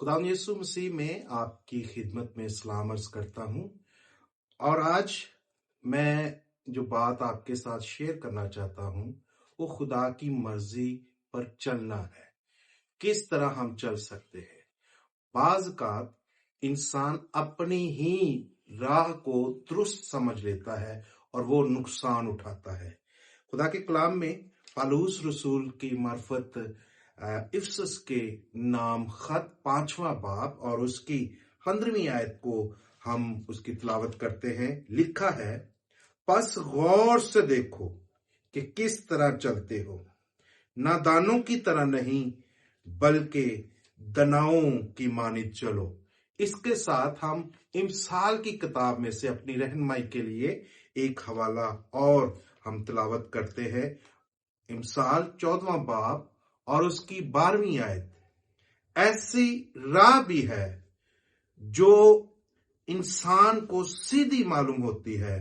खुदा यीशु मसीह में आपकी खिदमत में सलाम अर्ज करता हूं। और आज मैं जो बात आपके साथ शेयर करना चाहता हूं वो खुदा की मर्जी पर चलना है। किस तरह हम चल सकते हैं। बाज़ औक़ात इंसान अपनी ही राह को दुरुस्त समझ लेता है और वो नुकसान उठाता है। खुदा के कलाम में पौलुस रसूल की मार्फत इफिसस के नाम खत 5वां बाब और उसकी 15वीं आयत को हम उसकी तिलावत करते हैं। लिखा है, बस गौर से देखो कि किस तरह चलते हो, नादानों की तरह नहीं बल्कि दनाओं की मानित चलो। इसके साथ हम इमसाल की किताब में से अपनी रहनुमाई के लिए एक हवाला और हम तिलावत करते हैं। इमसाल 14वां बाब और उसकी 12वीं आयत। ऐसी राह भी है जो इंसान को सीधी मालूम होती है,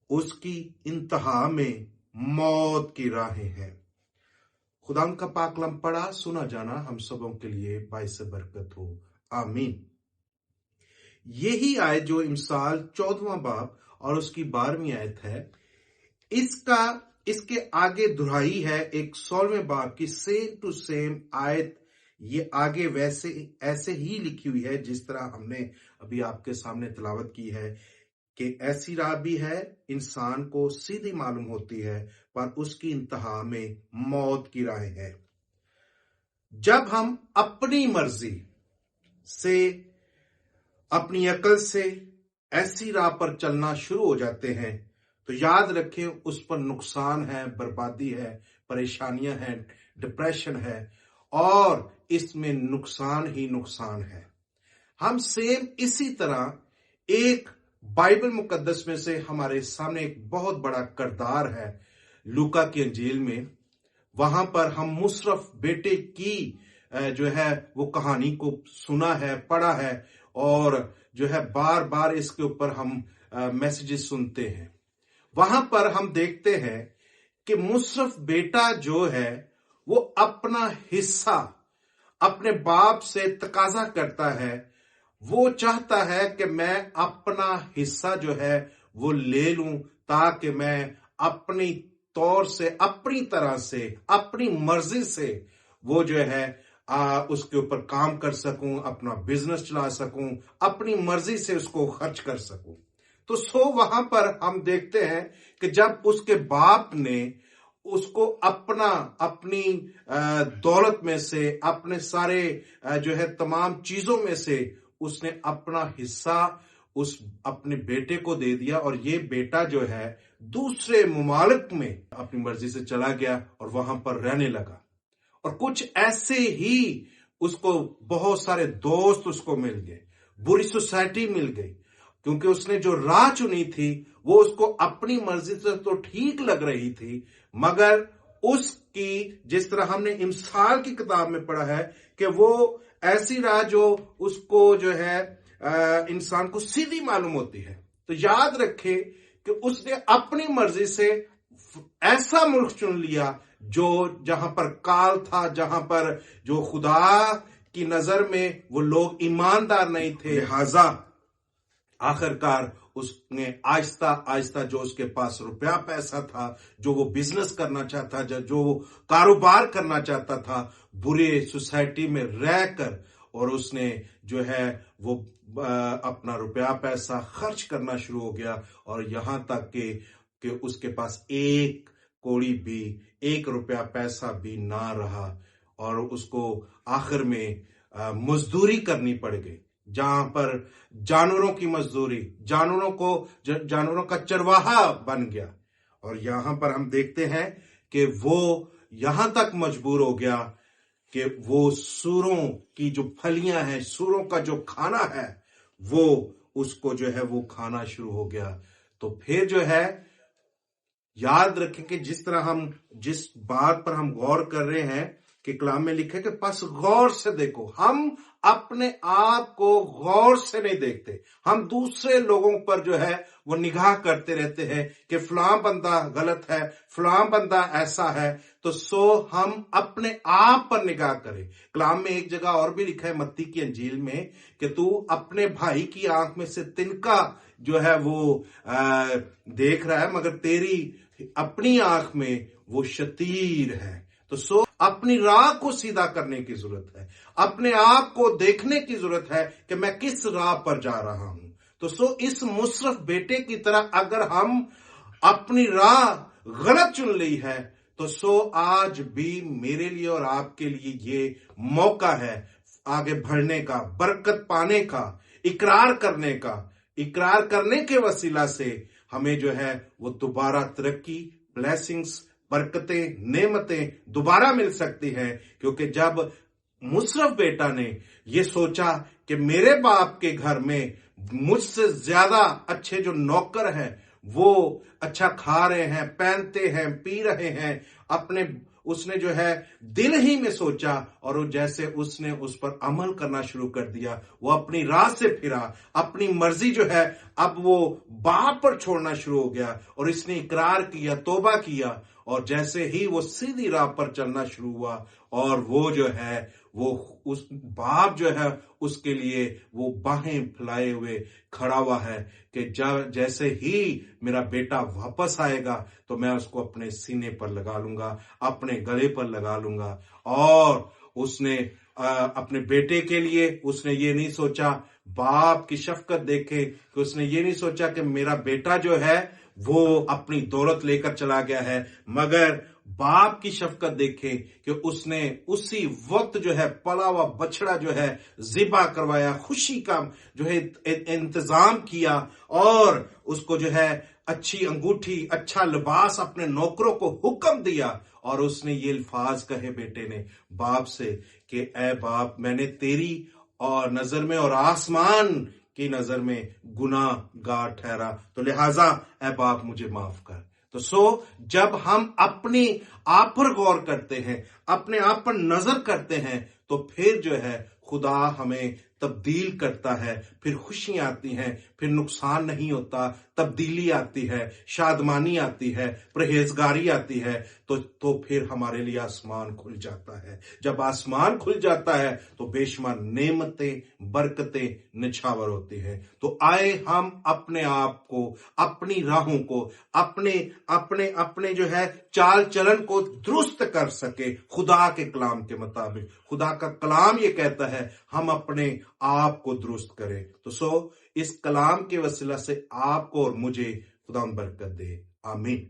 उसकी इंतहा में मौत की राहें हैं। खुदा का पाक कलाम पढ़ा सुना जाना हम सबों के लिए बाइस बरकत हो, आमीन। यही आयत जो इमसाल 14वां बाब और उसकी 12वीं आयत है, इसके आगे दुहराई है एक 16वें बाब की सेम टू सेम आयत। ये आगे वैसे ऐसे ही लिखी हुई है जिस तरह हमने अभी आपके सामने तिलावत की है कि ऐसी राह भी है, इंसान को सीधी मालूम होती है पर उसकी इंतहा में मौत की राहें है। जब हम अपनी मर्जी से, अपनी अकल से ऐसी राह पर चलना शुरू हो जाते हैं तो याद रखें उस पर नुकसान है, बर्बादी है, परेशानियां हैं, डिप्रेशन है और इसमें नुकसान ही नुकसान है। हम सेम इसी तरह एक बाइबल मुकद्दस में से हमारे सामने एक बहुत बड़ा किरदार है लूका की अंजील में। वहां पर हम मुशर्रफ बेटे की जो है वो कहानी को सुना है, पढ़ा है और जो है बार बार इसके ऊपर हम मैसेजेस सुनते हैं। वहां पर हम देखते हैं कि मुशर्रफ बेटा जो है वो अपना हिस्सा अपने बाप से तकाजा करता है। वो चाहता है कि मैं अपना हिस्सा जो है वो ले लूं ताकि मैं अपनी तौर से, अपनी तरह से, अपनी मर्जी से वो जो है उसके ऊपर काम कर सकूं, अपना बिजनेस चला सकूं, अपनी मर्जी से उसको खर्च कर सकूं। तो वहां पर हम देखते हैं कि जब उसके बाप ने उसको अपनी दौलत में से, अपने सारे जो है तमाम चीजों में से उसने अपना हिस्सा उस अपने बेटे को दे दिया और ये बेटा जो है दूसरे मुमालिक में अपनी मर्जी से चला गया और वहां पर रहने लगा। और कुछ ऐसे ही उसको बहुत सारे दोस्त उसको मिल गए, बुरी सोसाइटी मिल गई, क्योंकि उसने जो राह चुनी थी वो उसको अपनी मर्जी से तो ठीक लग रही थी, मगर उसकी, जिस तरह हमने इमसाल की किताब में पढ़ा है कि वो ऐसी राह जो उसको जो है इंसान को सीधी मालूम होती है। तो याद रखे कि उसने अपनी मर्जी से ऐसा मुल्क चुन लिया जो जहां पर काल था, जहां पर जो खुदा की नजर में वो लोग ईमानदार नहीं थे। लिहाजा आखिरकार उसने आहिस्ता आहिस्ता जो उसके पास रुपया पैसा था, जो वो बिजनेस करना चाहता, जो वो कारोबार करना चाहता था, बुरे सोसाइटी में रहकर और उसने जो है वो अपना रुपया पैसा खर्च करना शुरू हो गया और यहां तक कि उसके पास एक कौड़ी भी, एक रुपया पैसा भी ना रहा और उसको आखिर में मजदूरी करनी पड़ गई, जहां पर जानवरों की मजदूरी, जानवरों का चरवाहा बन गया। और यहां पर हम देखते हैं कि वो यहां तक मजबूर हो गया कि वो सूरों की जो फलियां हैं, सूरों का जो खाना है, वो उसको जो है वो खाना शुरू हो गया। तो फिर जो है याद रखें कि जिस तरह हम जिस बात पर हम गौर कर रहे हैं कि कलाम में लिखा है कि बस गौर से देखो। हम अपने आप को गौर से नहीं देखते, हम दूसरे लोगों पर जो है वो निगाह करते रहते हैं कि फलां बंदा गलत है, फलां बंदा ऐसा है। तो हम अपने आप पर निगाह करें। कलाम में एक जगह और भी लिखा है मत्ती की अंजील में कि तू अपने भाई की आंख में से तिनका जो है वो देख रहा है, मगर तेरी अपनी आंख में वो शतीर है। तो अपनी राह को सीधा करने की जरूरत है, अपने आप को देखने की जरूरत है कि मैं किस राह पर जा रहा हूं। तो इस मुशर्रफ बेटे की तरह अगर हम अपनी राह गलत चुन ली है, तो आज भी मेरे लिए और आपके लिए ये मौका है आगे बढ़ने का, बरकत पाने का, इकरार करने का। इकरार करने के वसीला से हमें जो है वो दोबारा तरक्की, ब्लेसिंग्स, बरकतें, नेमतें दोबारा मिल सकती हैं। क्योंकि जब मुशर्रफ बेटा ने ये सोचा कि मेरे बाप के घर में मुझसे ज्यादा अच्छे जो नौकर हैं वो अच्छा खा रहे हैं, पहनते हैं, पी रहे हैं, उसने जो है दिल ही में सोचा, और वो जैसे उसने उस पर अमल करना शुरू कर दिया, वो अपनी राह से फिरा, अपनी मर्जी जो है अब वो बाप पर छोड़ना शुरू हो गया, और इसने इकरार किया, तौबा किया, और जैसे ही वो सीधी राह पर चलना शुरू हुआ, और वो जो है वो उस बाप जो है उसके लिए वो बाहें फैलाए हुए खड़ा हुआ है कि जैसे ही मेरा बेटा वापस आएगा तो मैं उसको अपने सीने पर लगा लूंगा, अपने गले पर लगा लूंगा। और उसने अपने बेटे के लिए उसने ये नहीं सोचा, बाप की शफकत देखे कि उसने ये नहीं सोचा कि मेरा बेटा जो है वो अपनी दौलत लेकर चला गया है, मगर बाप की शफकत देखे कि उसने उसी वक्त जो है पला हुआ बछड़ा जो है ज़िबा करवाया, खुशी का जो है इंतजाम किया, और उसको जो है अच्छी अंगूठी, अच्छा लिबास अपने नौकरों को हुक्म दिया, और उसने ये अल्फाज कहे बेटे ने बाप से कि ए बाप, मैंने तेरी और नजर में और आसमान की नजर में गुनाहगार ठहरा, तो लिहाजा ए बाप मुझे माफ कर। तो जब हम अपने आप पर गौर करते हैं, अपने आप पर नजर करते हैं, तो फिर जो है खुदा हमें तब्दील करता है, फिर खुशियां आती हैं, फिर नुकसान नहीं होता, तब्दीली आती है, शादमानी आती है, परहेजगारी आती है। तो फिर हमारे लिए आसमान खुल जाता है। जब आसमान खुल जाता है तो बेशुमार नेमतें, बरकतें निछावर होती हैं। तो आए हम अपने आप को, अपनी राहों को, अपने अपने अपने जो है चाल चलन को दुरुस्त कर सके खुदा के कलाम के मुताबिक। खुदा का कलाम ये कहता है हम अपने आप को दुरुस्त करें। तो इस कलाम के वसीला से आपको और मुझे खुदा बरकत दे। आमीन।